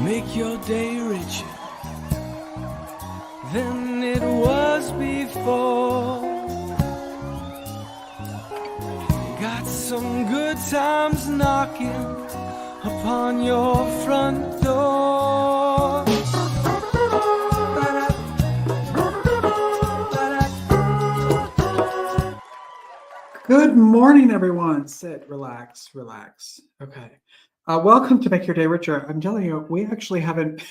Make your day richer than it was before. Got some good times knocking upon your front door. Good morning, everyone. Sit, relax, relax. Okay. Welcome to Make Your Day Richer. I'm telling you, we actually haven't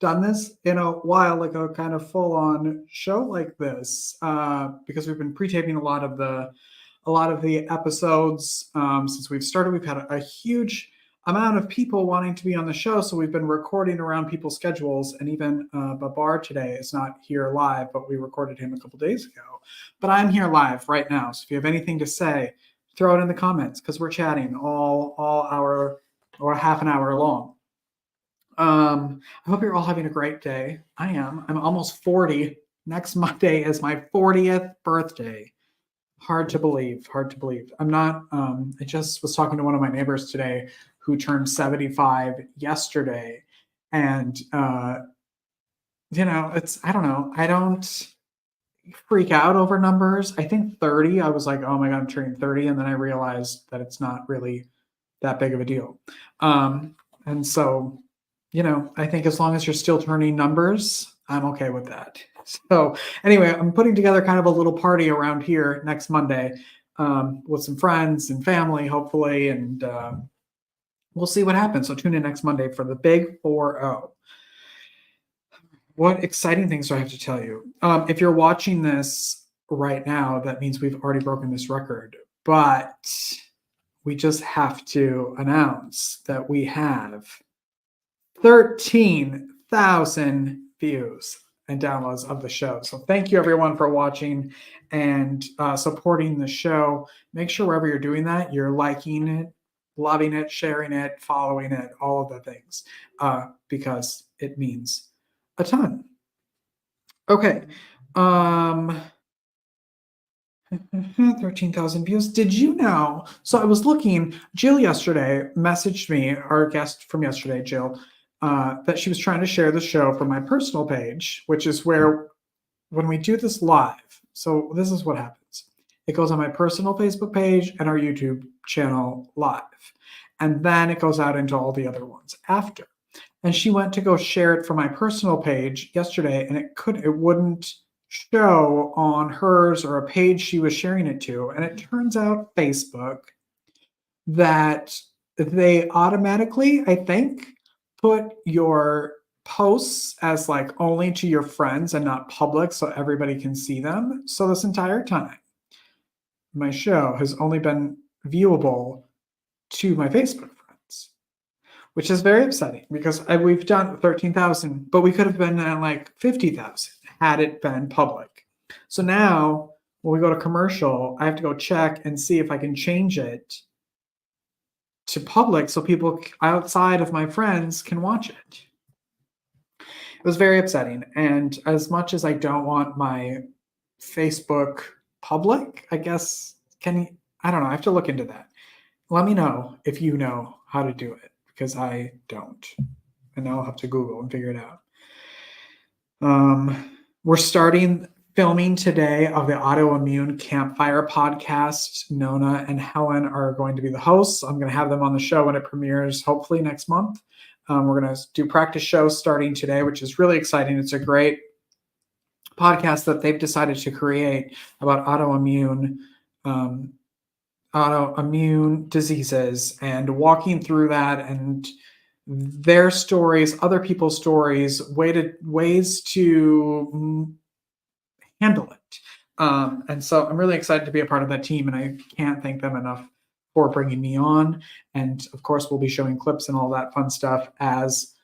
done this in a while, like a kind of full-on show like this, because we've been pre-taping a lot of the episodes since we've started. We've had a huge amount of people wanting to be on the show, so we've been recording around people's schedules. And even Babar today is not here live, but we recorded him a couple days ago. But I'm here live right now, so if you have anything to say, throw it in the comments because we're chatting all hour or half an hour long. I hope you're all having a great day. I am. I'm almost 40. Next Monday is my 40th birthday. Hard to believe. I'm not, I just was talking to one of my neighbors today who turned 75 yesterday. And, I don't know. I don't freak out over numbers. I think 30, I was like, oh my God, I'm turning 30. And then I realized that it's not really that big of a deal. And so, I think as long as you're still turning numbers, I'm okay with that. So anyway, I'm putting together kind of a little party around here next Monday with some friends and family, hopefully, and we'll see what happens. So tune in next Monday for the big 4-0. What exciting things do I have to tell you? If you're watching this right now, that means we've already broken this record, but we just have to announce that we have 13,000 views and downloads of the show. So thank you everyone for watching and supporting the show. Make sure wherever you're doing that, you're liking it, loving it, sharing it, following it, all of the things, because it means a ton. Okay. 13,000 views. Did you know? So I was looking, Jill yesterday messaged me, our guest from yesterday, Jill, that she was trying to share the show from my personal page, which is where when we do this live, so this is what happens. It goes on my personal Facebook page and our YouTube channel live. And then it goes out into all the other ones after. And she went to go share it from my personal page yesterday, and it wouldn't show on hers or a page she was sharing it to. And it turns out Facebook that they automatically, I think, put your posts as like only to your friends and not public so everybody can see them. So this entire time, my show has only been viewable to my Facebook friends, which is very upsetting because we've done 13,000, but we could have been at like 50,000 had it been public. So now when we go to commercial, I have to go check and see if I can change it to public so people outside of my friends can watch it. It was very upsetting. And as much as I don't want my Facebook public, I guess, I don't know, I have to look into that. Let me know if you know how to do it, because I don't. And I'll have to Google and figure it out. We're starting filming today of the Autoimmune Campfire podcast. Nona and Helen are going to be the hosts. I'm going to have them on the show when it premieres, hopefully next month. We're going to do practice shows starting today, which is really exciting. It's a great podcast that they've decided to create about autoimmune diseases and walking through that and their stories, other people's stories, ways to handle it. And so I'm really excited to be a part of that team, and I can't thank them enough for bringing me on. And of course, we'll be showing clips and all that fun stuff as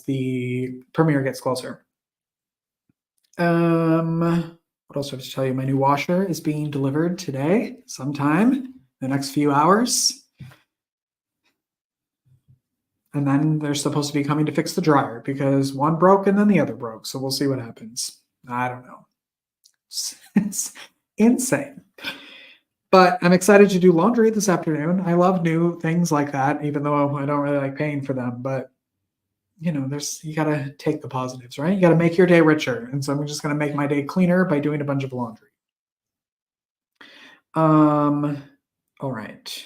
the premiere gets closer. What else do I have to tell you? My new washer is being delivered today, sometime in the next few hours. And then they're supposed to be coming to fix the dryer because one broke and then the other broke. So we'll see what happens. I don't know. It's insane. But I'm excited to do laundry this afternoon. I love new things like that, even though I don't really like paying for them. But you got to take the positives, right? You got to make your day richer. And so I'm just going to make my day cleaner by doing a bunch of laundry. All right.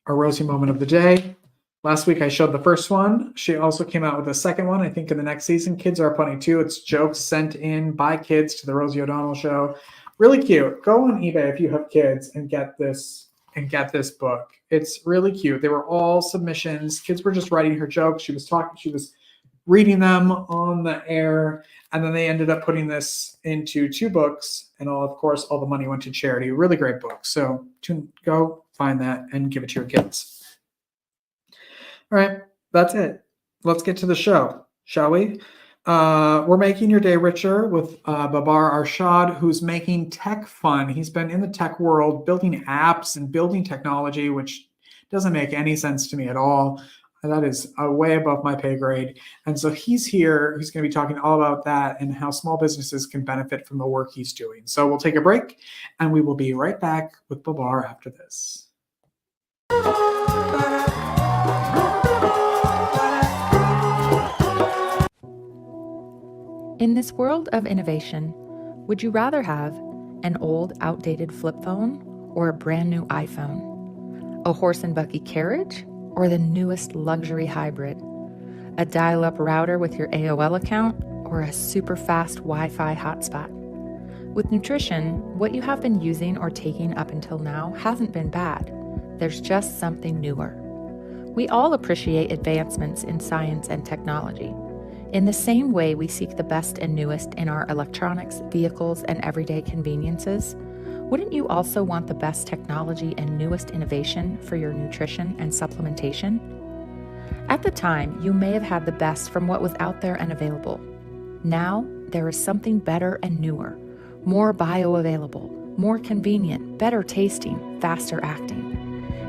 Our Rosie moment of the day. Last week I showed the first one. She also came out with a second one, I think, in the next season. Kids are funny too. It's jokes sent in by kids to the Rosie O'Donnell show. Really cute. Go on eBay if you have kids and get this book. It's really cute. They were all submissions. Kids were just writing her jokes. She was reading them on the air, and then they ended up putting this into 2 books, and of course all the money went to charity. Really great book. So go find that and give it to your kids. All right, that's it. Let's get to the show, shall we? We're making your day richer with Babar Arshad, who's making tech fun. He's been in the tech world building apps and building technology, which doesn't make any sense to me at all. That is way above my pay grade. And so he's here. He's going to be talking all about that and how small businesses can benefit from the work he's doing. So we'll take a break, and we will be right back with Babar after this. In this world of innovation, would you rather have an old, outdated flip phone or a brand new iPhone? A horse and buggy carriage or the newest luxury hybrid? A dial-up router with your AOL account or a super fast Wi-Fi hotspot? With nutrition, what you have been using or taking up until now hasn't been bad. There's just something newer. We all appreciate advancements in science and technology. In the same way we seek the best and newest in our electronics, vehicles, and everyday conveniences, wouldn't you also want the best technology and newest innovation for your nutrition and supplementation? At the time, you may have had the best from what was out there and available. Now, there is something better and newer, more bioavailable, more convenient, better tasting, faster acting.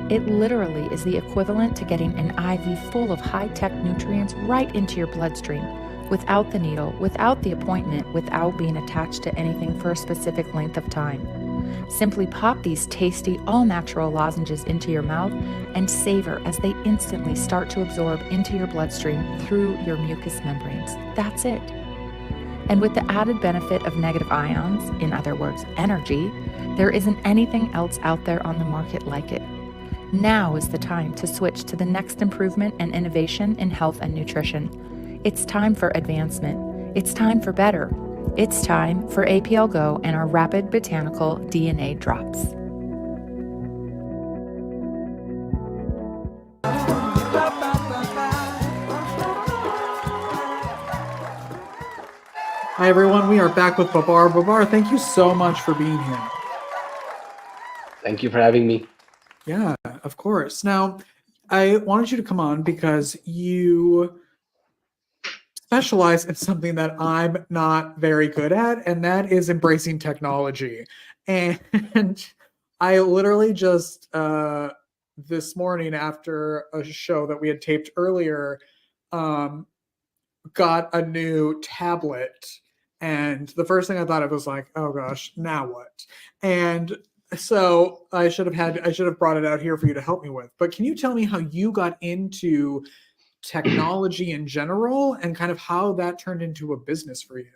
It literally is the equivalent to getting an IV full of high-tech nutrients right into your bloodstream, without the needle, without the appointment, without being attached to anything for a specific length of time. Simply pop these tasty, all-natural lozenges into your mouth and savor as they instantly start to absorb into your bloodstream through your mucous membranes. That's it. And with the added benefit of negative ions, in other words, energy, there isn't anything else out there on the market like it. Now is the time to switch to the next improvement and innovation in health and nutrition. It's time for advancement. It's time for better. It's time for APL Go and our rapid botanical DNA drops. Hi, everyone. We are back with Babar. Babar, thank you so much for being here. Thank you for having me. Yeah, of course. Now, I wanted you to come on because you specialize in something that I'm not very good at, and that is embracing technology. And I literally just this morning, after a show that we had taped earlier, got a new tablet. And the first thing I thought of was like, oh gosh, now what? And so I should have brought it out here for you to help me with. But can you tell me how you got into technology in general and kind of how that turned into a business for you?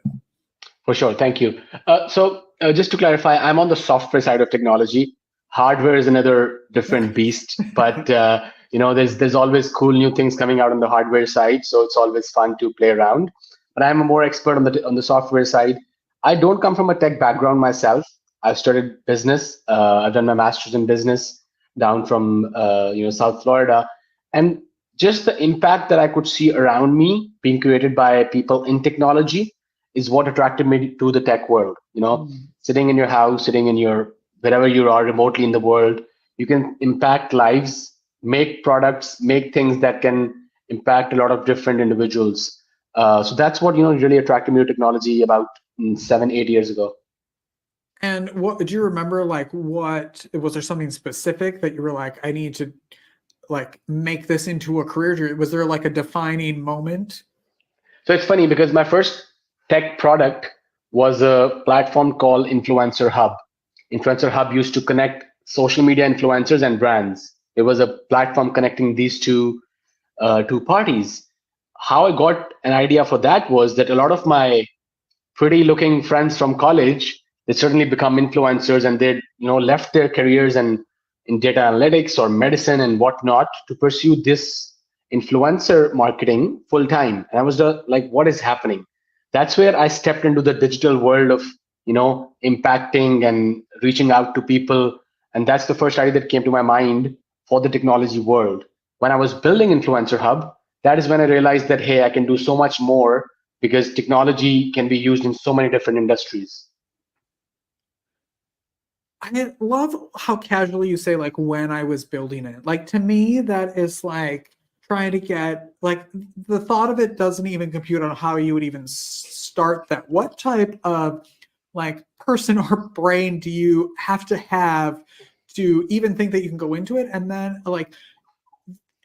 For sure. Thank you. So just to clarify, I'm on the software side of technology. Hardware is another different beast, but there's always cool new things coming out on the hardware side. So it's always fun to play around. But I'm a more expert on the software side. I don't come from a tech background myself. I've studied business. I've done my master's in business down from South Florida, and just the impact that I could see around me being created by people in technology is what attracted me to the tech world. Sitting in your house, sitting in your wherever you are remotely in the world, you can impact lives, make products, make things that can impact a lot of different individuals. So that's what really attracted me to technology about 7-8 years ago. And what do you remember? Like, what was there something specific that you were like, I need to make this into a career? Was there like a defining moment? So it's funny because my first tech product was a platform called Influencer Hub. Influencer Hub used to connect social media influencers and brands. It was a platform connecting these two parties. how I got an idea for that was that a lot of my pretty looking friends from college, they certainly become influencers, and they left their careers and in data analytics or medicine and whatnot to pursue this influencer marketing full time. And I was like, what is happening? That's where I stepped into the digital world of impacting and reaching out to people. And that's the first idea that came to my mind for the technology world. When I was building Influencer Hub, that is when I realized that, hey, I can do so much more because technology can be used in so many different industries. I love how casually you say, like, when I was building it. Like, to me, that is like trying to get, like, the thought of it doesn't even compute on how you would even start that. What type of, like, person or brain do you have to even think that you can go into it? And then, like,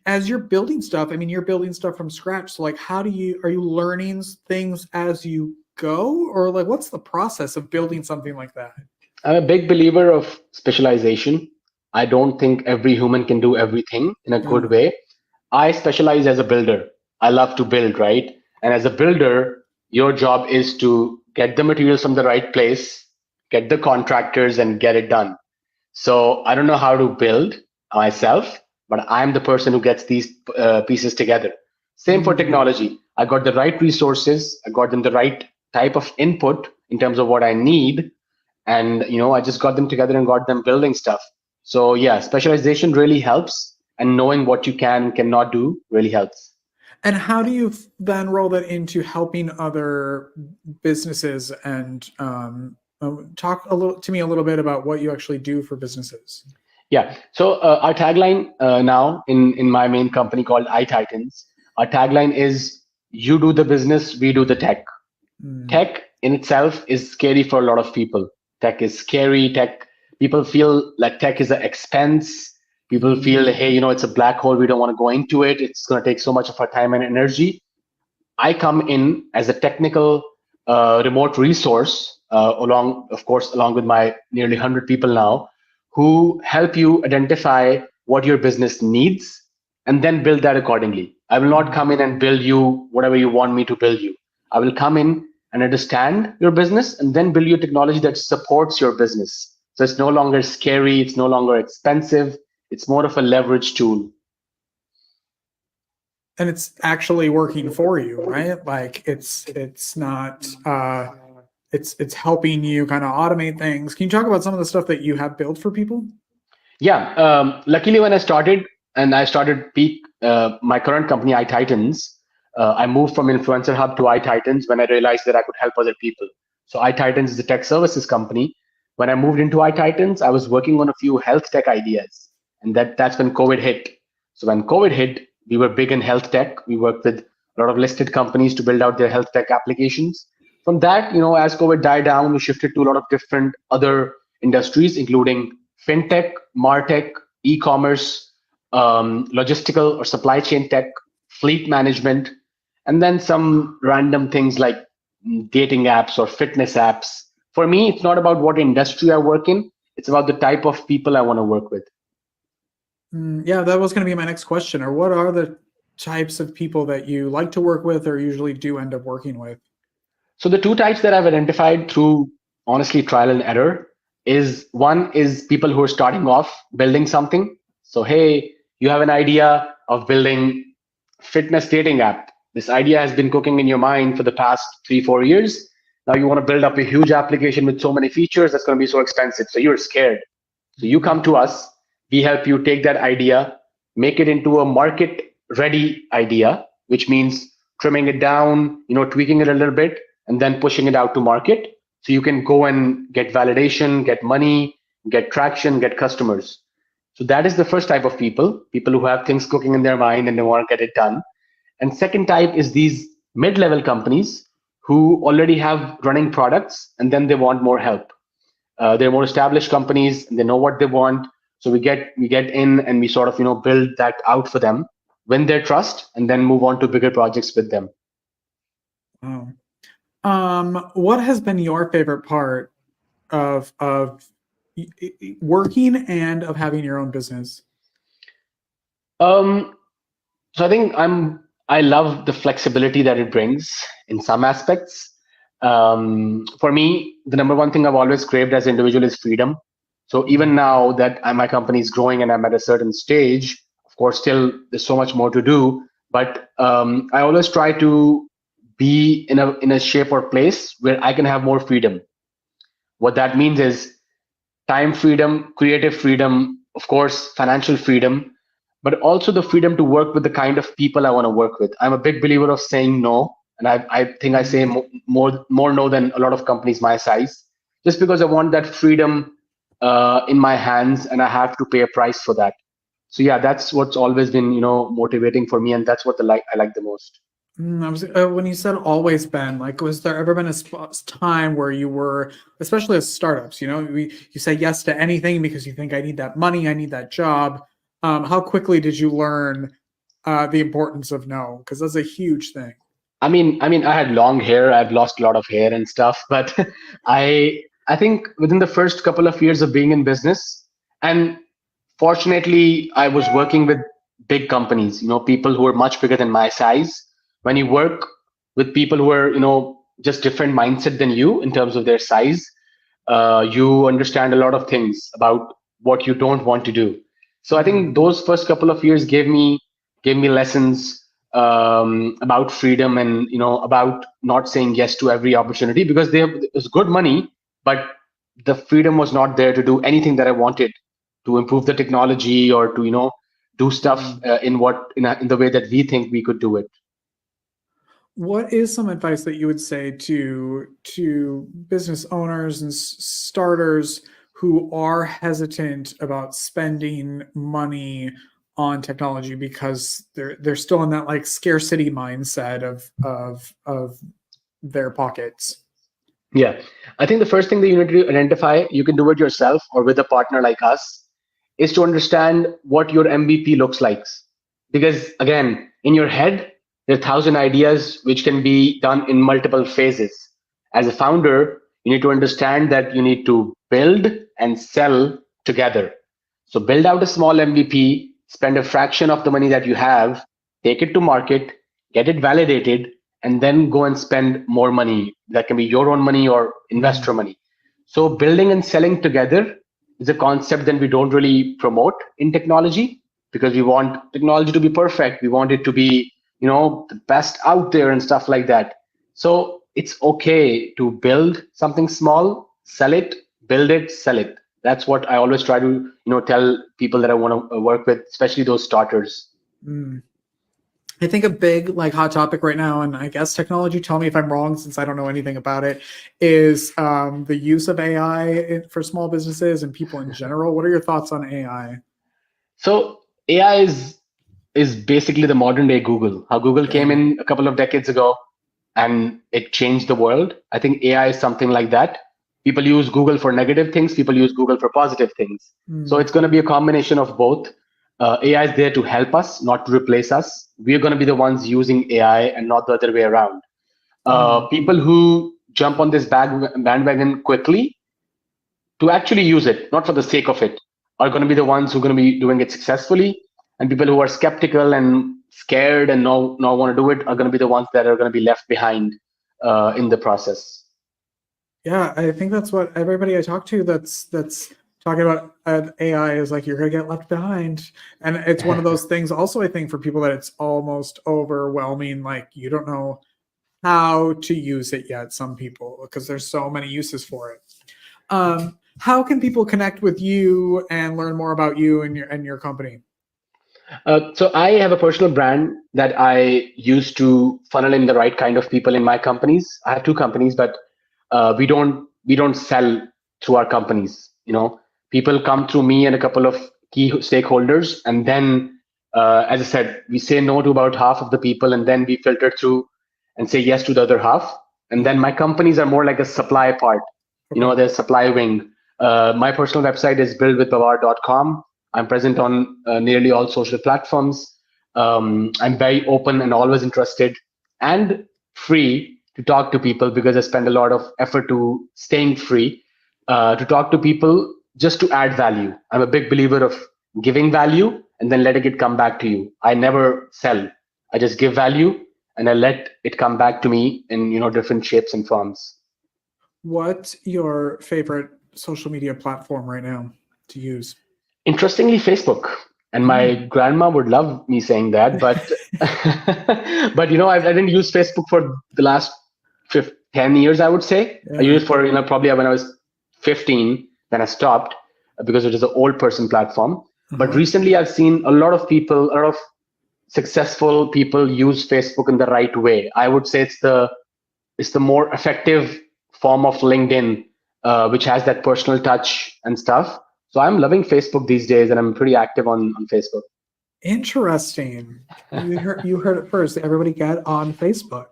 as you're building stuff, I mean, you're building stuff from scratch. So, like, are you learning things as you go? Or, like, what's the process of building something like that? I'm a big believer of specialization. I don't think every human can do everything in a good way. I specialize as a builder. I love to build, right? And as a builder, your job is to get the materials from the right place, get the contractors, and get it done. So I don't know how to build myself, but I'm the person who gets these pieces together. Same for technology. I got the right resources. I got them the right type of input in terms of what I need, and I just got them together and got them building stuff. So yeah, specialization really helps, and knowing what you cannot do really helps. And how do you then roll that into helping other businesses? And talk to me a little bit about what you actually do for businesses. Yeah. So our tagline now in my main company called iTitans, our tagline is "You do the business, we do the tech." Tech in itself is scary for a lot of people. Tech is scary. People feel like tech is an expense. People feel, hey, it's a black hole. We don't want to go into it. It's going to take so much of our time and energy. I come in as a technical remote resource, along with my nearly 100 people now, who help you identify what your business needs and then build that accordingly. I will not come in and build you whatever you want me to build you. I will come in and understand your business and then build you technology that supports your business. So it's no longer scary, it's no longer expensive, it's more of a leverage tool. And it's actually working for you, right? Like it's not it's helping you kind of automate things. Can you talk about some of the stuff that you have built for people? Yeah, luckily when I started Peak, my current company iTitans, I moved from Influencer Hub to iTitans when I realized that I could help other people. So iTitans is a tech services company. When I moved into iTitans, I was working on a few health tech ideas, and that's when COVID hit. So when COVID hit, we were big in health tech. We worked with a lot of listed companies to build out their health tech applications. From that, as COVID died down, we shifted to a lot of different other industries, including fintech, martech, e-commerce, logistical or supply chain tech, fleet management, and then some random things like dating apps or fitness apps. For me, it's not about what industry I work in, it's about the type of people I want to work with. Yeah, that was going to be my next question. Or what are the types of people that you like to work with or usually do end up working with? So the two types that I've identified through honestly trial and error is one is people who are starting off building something. So, hey, you have an idea of building fitness dating app. This idea has been cooking in your mind for the past 3-4 years. Now you want to build up a huge application with so many features that's going to be so expensive. So you're scared. So you come to us, we help you take that idea, make it into a market ready idea, which means trimming it down, tweaking it a little bit, and then pushing it out to market. So you can go and get validation, get money, get traction, get customers. So that is the first type of people who have things cooking in their mind and they want to get it done. And second type is these mid-level companies who already have running products and then they want more help. They're more established companies and they know what they want. So we get in and we sort of build that out for them, win their trust, and then move on to bigger projects with them. Wow. What has been your favorite part of working and of having your own business? So I think I love the flexibility that it brings in some aspects. For me, the number one thing I've always craved as an individual is freedom. So even now that my company is growing and I'm at a certain stage, of course, still there's so much more to do. But I always try to be in a shape or place where I can have more freedom. What that means is time freedom, creative freedom, of course, financial freedom, but also the freedom to work with the kind of people I want to work with. I'm a big believer of saying no, and I think I say more no than a lot of companies my size, just because I want that freedom in my hands, and I have to pay a price for that. So yeah, that's what's always been motivating for me, and that's what I like the most. When you said always been, like, was there ever been a time where you were, especially as startups, you say yes to anything because you think I need that money, I need that job. How quickly did you learn the importance of no? Because that's a huge thing. I had long hair. I've lost a lot of hair and stuff, but I think within the first couple of years of being in business, and fortunately, I was working with big companies, people who are much bigger than my size. When you work with people who are, just different mindset than you in terms of their size, you understand a lot of things about what you don't want to do. So I think those first couple of years gave me lessons about freedom and about not saying yes to every opportunity because it was good money, but the freedom was not there to do anything that I wanted to improve the technology or to do stuff in the way that we think we could do it. What is some advice that you would say to business owners and starters who are hesitant about spending money on technology because they're still in that like scarcity mindset of their pockets? Yeah, I think the first thing that you need to identify, you can do it yourself or with a partner like us, is to understand what your MVP looks like. Because again, in your head, there are 1,000 ideas which can be done in multiple phases. As a founder, you need to understand that you need to build and sell together. So build out a small MVP, spend a fraction of the money that you have, take it to market, get it validated, and then go and spend more money. That can be your own money or investor money. So building and selling together is a concept that we don't really promote in technology because we want technology to be perfect. We want it to be, the best out there and stuff like that. So it's okay to build something small, sell it, build it, sell it. That's what I always try to, tell people that I want to work with, especially those starters. I think a big like hot topic right now, and I guess technology, tell me if I'm wrong since I don't know anything about it, is the use of AI for small businesses and people in general. What are your thoughts on AI? So AI is basically the modern day Google. How Google came in a couple of decades ago and it changed the world. I think AI is something like that. People use Google for negative things, people use Google for positive things. So it's going to be a combination of both. AI is there to help us, not to replace us. We're going to be the ones using AI and not the other way around. People who jump on this bandwagon quickly to actually use it, not for the sake of it, are going to be the ones who are going to be doing it successfully. And people who are skeptical and scared and not want to do it are going to be the ones that are going to be left behind in the process. Yeah, I think that's what everybody I talk to that's talking about AI is like, you're going to get left behind. And it's one of those things also, I think, for people that it's almost overwhelming. Like you don't know how to use it yet, some people, because there's so many uses for it. How can people connect with you and learn more about you and your company? So I have a personal brand that I use to funnel in the right kind of people in my companies. I have two companies, but we don't sell through our companies. People come through me and a couple of key stakeholders, and then, as I said, we say no to about half of the people, and then we filter through and say yes to the other half. And then my companies are more like a supply part. Okay. There's supply wing. My personal website is buildwithbabar.com. I'm present on nearly all social platforms. I'm very open and always interested and free to talk to people because I spend a lot of effort to staying free to talk to people just to add value. I'm a big believer of giving value and then letting it come back to you. I never sell. I just give value and I let it come back to me in different shapes and forms. What's your favorite social media platform right now to use? Interestingly, Facebook. And my grandma would love me saying that, but but I didn't use Facebook for the last 10 years, I would say. I used it for probably when I was 15, then I stopped because it is an old person platform. But recently I've seen a lot of successful people use Facebook in the right way. I would say it's the more effective form of LinkedIn, which has that personal touch and stuff. So I'm loving Facebook these days, and I'm pretty active on Facebook. Interesting. You heard it first. Everybody get on Facebook.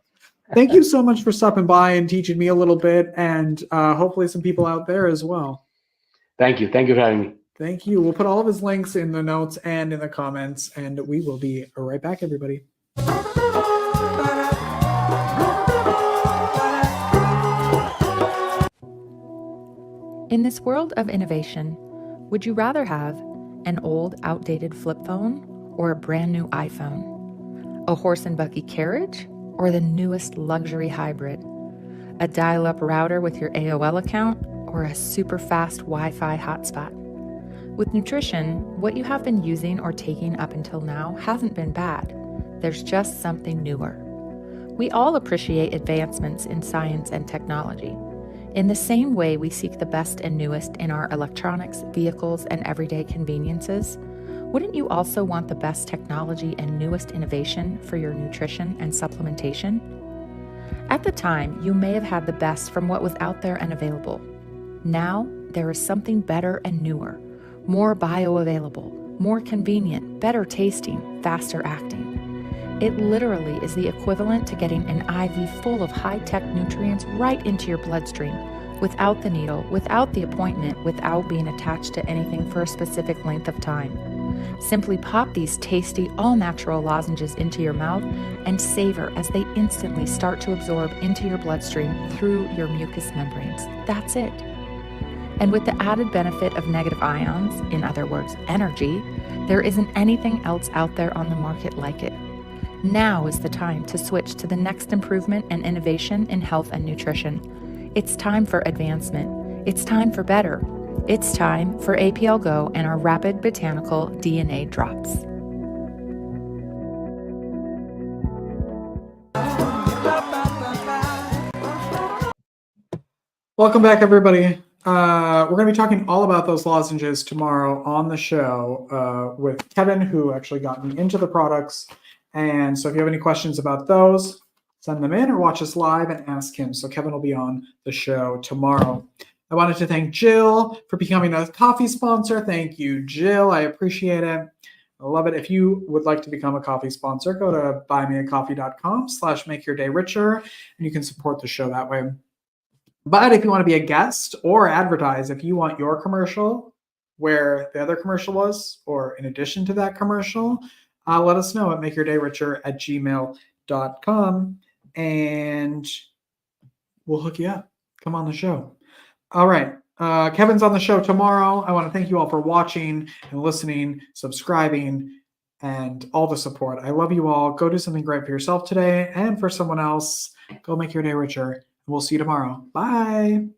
Thank you so much for stopping by and teaching me a little bit, and hopefully some people out there as well. Thank you. Thank you for having me. Thank you. We'll put all of his links in the notes and in the comments, and we will be right back, everybody. In this world of innovation, would you rather have an old, outdated flip phone or a brand new iPhone? A horse and buggy carriage or the newest luxury hybrid? A dial-up router with your AOL account or a super fast Wi-Fi hotspot? With nutrition, what you have been using or taking up until now hasn't been bad. There's just something newer. We all appreciate advancements in science and technology. In the same way we seek the best and newest in our electronics, vehicles, and everyday conveniences, wouldn't you also want the best technology and newest innovation for your nutrition and supplementation? At the time, you may have had the best from what was out there and available. Now, there is something better and newer, more bioavailable, more convenient, better tasting, faster acting. It literally is the equivalent to getting an IV full of high-tech nutrients right into your bloodstream, without the needle, without the appointment, without being attached to anything for a specific length of time. Simply pop these tasty, all-natural lozenges into your mouth and savor as they instantly start to absorb into your bloodstream through your mucous membranes. That's it. And with the added benefit of negative ions, in other words, energy, there isn't anything else out there on the market like it. Now is the time to switch to the next improvement and innovation in health and nutrition. It's time for advancement. It's time for better. It's time for APL Go and our rapid botanical DNA drops. Welcome back, everybody. We're going to be talking all about those lozenges tomorrow on the show with Kevin, who actually got me into the products. And so if you have any questions about those, send them in or watch us live and ask him. So Kevin will be on the show tomorrow. I wanted to thank Jill for becoming a coffee sponsor. Thank you, Jill. I appreciate it. I love it. If you would like to become a coffee sponsor, go to buymeacoffee.com/makeyourdayricher, and you can support the show that way. But if you want to be a guest or advertise, if you want your commercial where the other commercial was, or in addition to that commercial, let us know at makeyourdayricher@gmail.com, and we'll hook you up. Come on the show. All right. Kevin's on the show tomorrow. I want to thank you all for watching and listening, subscribing, and all the support. I love you all. Go do something great for yourself today and for someone else. Go make your day richer. We'll see you tomorrow. Bye.